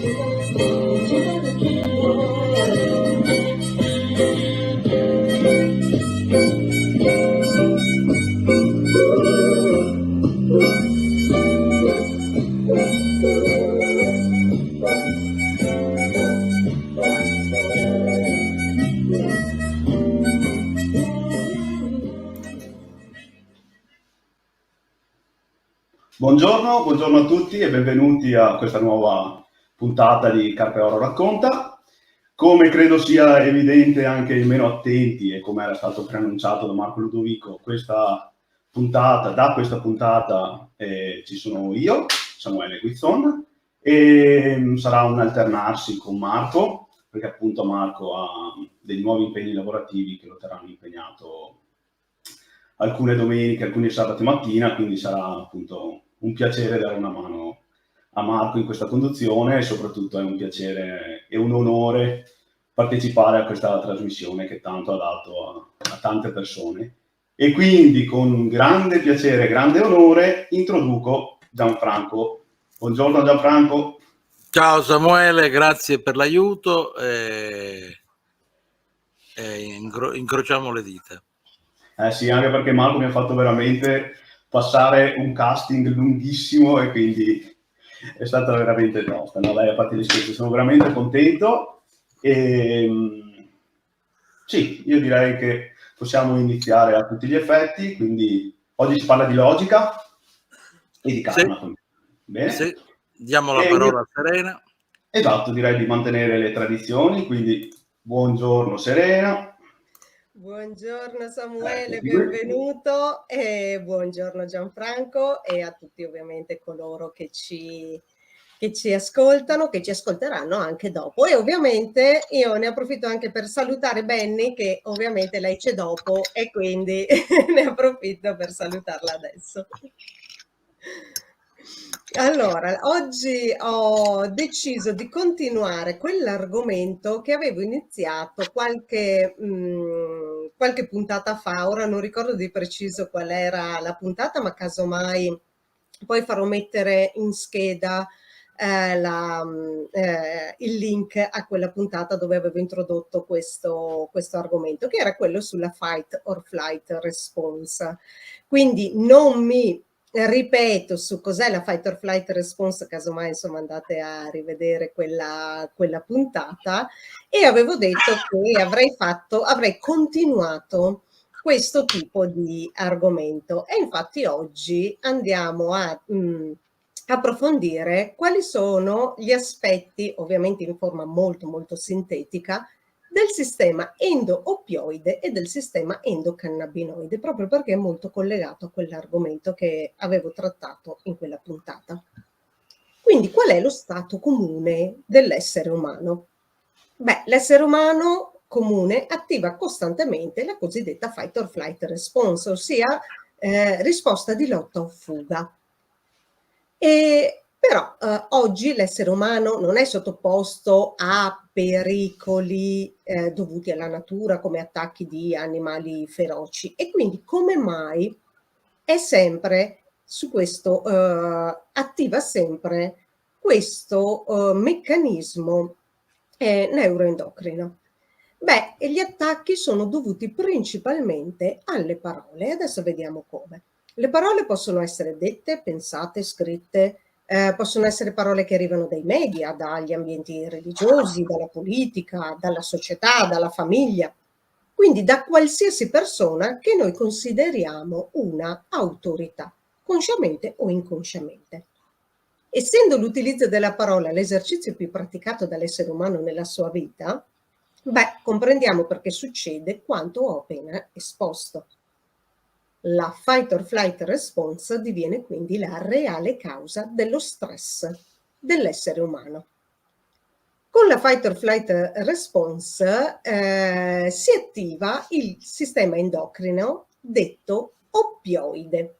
Buongiorno a tutti e benvenuti a questa nuova puntata di Carpe Oro Racconta. Come credo sia evidente anche ai meno attenti e come era stato preannunciato da Marco Ludovico, da questa puntata ci sono io, Samuele Guizzon, e sarà un alternarsi con Marco, perché appunto Marco ha dei nuovi impegni lavorativi che lo terranno impegnato alcune domeniche, alcuni sabati mattina, quindi sarà appunto un piacere dare una mano a Marco in questa conduzione e soprattutto è un piacere e un onore partecipare a questa trasmissione che tanto ha dato a tante persone. E quindi con grande piacere e grande onore introduco Gianfranco. Buongiorno Gianfranco. Ciao Samuele, grazie per l'aiuto incrociamo le dita. Sì, anche perché Marco mi ha fatto veramente passare un casting lunghissimo e quindi è stata veramente tosta. No, dai, a parte gli scherzi, sono veramente contento e sì, io direi che possiamo iniziare a tutti gli effetti, quindi oggi si parla di logica e di karma. Sì. Bene? Sì. Diamo la parola a Serena. Esatto, direi di mantenere le tradizioni, quindi buongiorno Serena. Buongiorno Samuele, benvenuto e buongiorno Gianfranco e a tutti ovviamente coloro che ci ascoltano, che ci ascolteranno anche dopo. E ovviamente io ne approfitto anche per salutare Benny, che ovviamente lei c'è dopo e quindi ne approfitto per salutarla adesso. Allora, oggi ho deciso di continuare quell'argomento che avevo iniziato qualche puntata fa. Ora non ricordo di preciso qual era la puntata, ma casomai poi farò mettere in scheda il link a quella puntata dove avevo introdotto questo argomento, che era quello sulla fight or flight response. Quindi non mi ripeto su cos'è la fight or flight response, casomai insomma andate a rivedere quella puntata, e avevo detto che avrei continuato questo tipo di argomento e infatti oggi andiamo a approfondire quali sono gli aspetti, ovviamente in forma molto molto sintetica, del sistema endo-oppioide e del sistema endocannabinoide, proprio perché è molto collegato a quell'argomento che avevo trattato in quella puntata. Quindi qual è lo stato comune dell'essere umano? Beh, l'essere umano comune attiva costantemente la cosiddetta fight or flight response, ossia risposta di lotta o fuga. Però oggi l'essere umano non è sottoposto a pericoli dovuti alla natura come attacchi di animali feroci, e quindi come mai è sempre su questo, attiva sempre questo meccanismo neuroendocrino? Beh, gli attacchi sono dovuti principalmente alle parole. Adesso vediamo come. Le parole possono essere dette, pensate, scritte, possono essere parole che arrivano dai media, dagli ambienti religiosi, dalla politica, dalla società, dalla famiglia, quindi da qualsiasi persona che noi consideriamo una autorità, consciamente o inconsciamente. Essendo l'utilizzo della parola l'esercizio più praticato dall'essere umano nella sua vita, comprendiamo perché succede quanto ho appena esposto. La fight or flight response diviene quindi la reale causa dello stress dell'essere umano. Con la fight or flight response si attiva il sistema endocrino detto oppioide,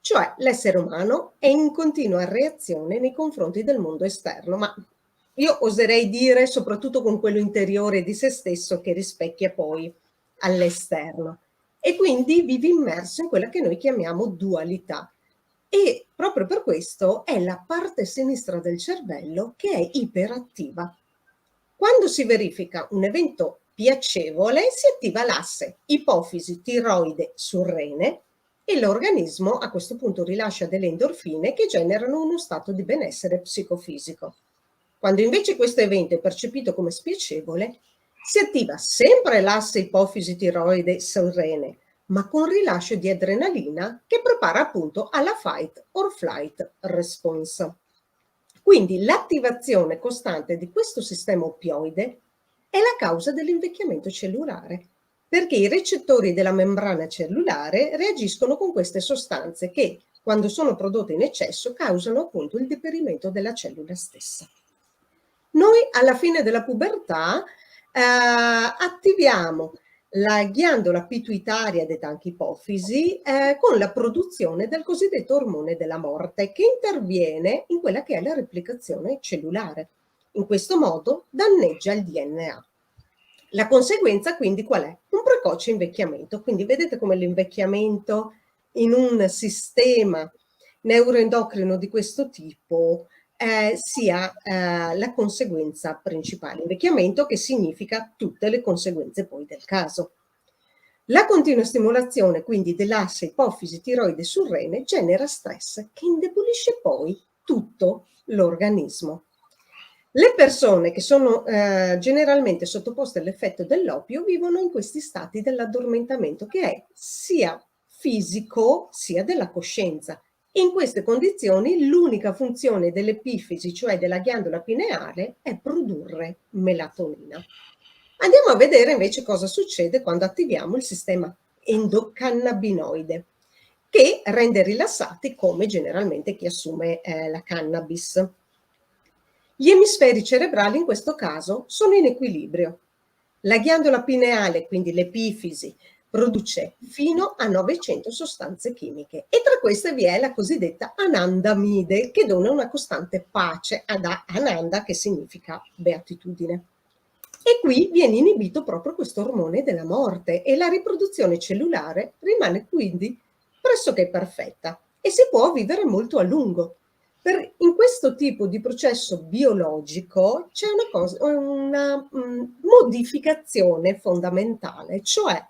cioè l'essere umano è in continua reazione nei confronti del mondo esterno, ma io oserei dire soprattutto con quello interiore di se stesso che rispecchia poi all'esterno. E quindi vive immerso in quella che noi chiamiamo dualità. e proprio per questo è la parte sinistra del cervello che è iperattiva. Quando si verifica un evento piacevole, si attiva l'asse ipofisi-tiroide-surrene e l'organismo a questo punto rilascia delle endorfine che generano uno stato di benessere psicofisico. Quando invece questo evento è percepito come spiacevole, si attiva sempre l'asse ipofisi-tiroide-surrene, ma con rilascio di adrenalina che prepara appunto alla fight or flight response. Quindi l'attivazione costante di questo sistema oppioide è la causa dell'invecchiamento cellulare, perché i recettori della membrana cellulare reagiscono con queste sostanze che, quando sono prodotte in eccesso, causano appunto il deperimento della cellula stessa. Noi alla fine della pubertà attiviamo la ghiandola pituitaria detta anche ipofisi con la produzione del cosiddetto ormone della morte che interviene in quella che è la replicazione cellulare. In questo modo danneggia il DNA. La conseguenza quindi qual è? Un precoce invecchiamento. Quindi vedete come l'invecchiamento in un sistema neuroendocrino di questo tipo sia la conseguenza principale. Invecchiamento che significa tutte le conseguenze poi del caso. La continua stimolazione quindi dell'asse ipofisi-tiroide-surrene genera stress che indebolisce poi tutto l'organismo. Le persone che sono generalmente sottoposte all'effetto dell'oppio vivono in questi stati dell'addormentamento che è sia fisico sia della coscienza. In queste condizioni l'unica funzione dell'epifisi, cioè della ghiandola pineale, è produrre melatonina. Andiamo a vedere invece cosa succede quando attiviamo il sistema endocannabinoide, che rende rilassati come generalmente chi assume la cannabis. Gli emisferi cerebrali in questo caso sono in equilibrio. La ghiandola pineale, quindi l'epifisi, produce fino a 900 sostanze chimiche e tra queste vi è la cosiddetta anandamide che dona una costante pace ad ananda che significa beatitudine. E qui viene inibito proprio questo ormone della morte e la riproduzione cellulare rimane quindi pressoché perfetta e si può vivere molto a lungo. In questo tipo di processo biologico c'è una modificazione fondamentale, cioè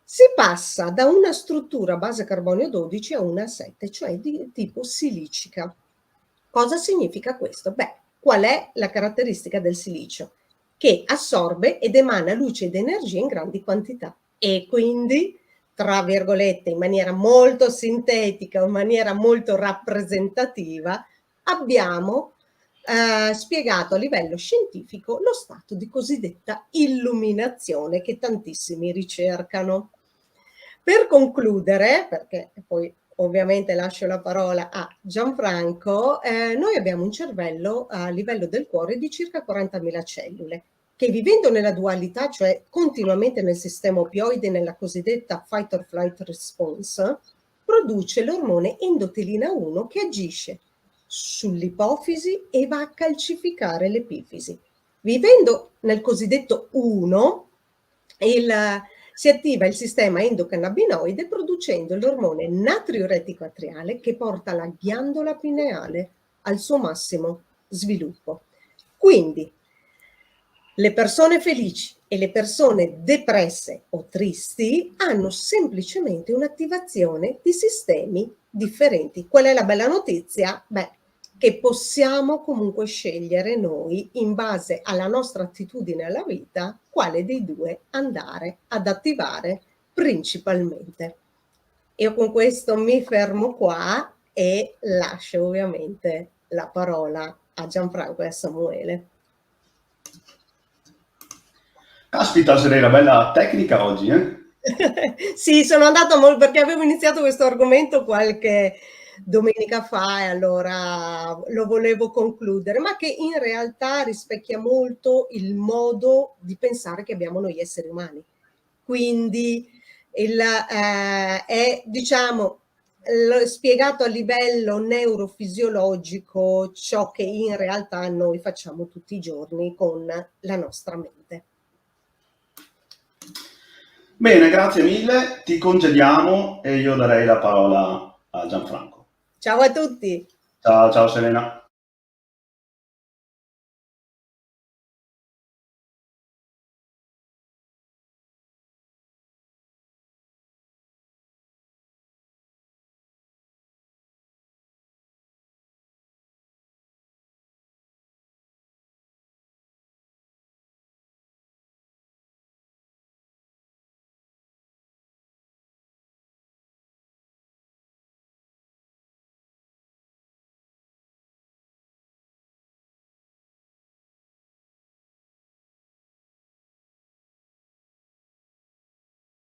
si passa da una struttura a base carbonio 12 a una a 7, cioè di tipo silicica. Cosa significa questo? Beh, qual è la caratteristica del silicio? Che assorbe ed emana luce ed energia in grandi quantità e quindi, tra virgolette, in maniera molto sintetica, in maniera molto rappresentativa, abbiamo spiegato a livello scientifico lo stato di cosiddetta illuminazione che tantissimi ricercano. Per concludere, perché poi ovviamente lascio la parola a Gianfranco, noi abbiamo un cervello a livello del cuore di circa 40.000 cellule che vivendo nella dualità, cioè continuamente nel sistema oppioide, nella cosiddetta fight or flight response, produce l'ormone endotelina 1 che agisce sull'ipofisi e va a calcificare l'epifisi. Vivendo nel cosiddetto 1, si attiva il sistema endocannabinoide producendo l'ormone natriuretico atriale che porta la ghiandola pineale al suo massimo sviluppo. Quindi le persone felici e le persone depresse o tristi hanno semplicemente un'attivazione di sistemi differenti. Qual è la bella notizia? Beh, che possiamo comunque scegliere noi, in base alla nostra attitudine alla vita, quale dei due andare ad attivare principalmente. Io con questo mi fermo qua e lascio ovviamente la parola a Gianfranco e a Samuele. Caspita, sei una bella tecnica oggi, eh? Sì, sono andata molto perché avevo iniziato questo argomento qualche domenica fa e allora lo volevo concludere, ma che in realtà rispecchia molto il modo di pensare che abbiamo noi esseri umani. Quindi è, diciamo, spiegato a livello neurofisiologico ciò che in realtà noi facciamo tutti i giorni con la nostra mente. Bene, grazie mille, ti congediamo e io darei la parola a Gianfranco. Ciao a tutti. Ciao, ciao Selena.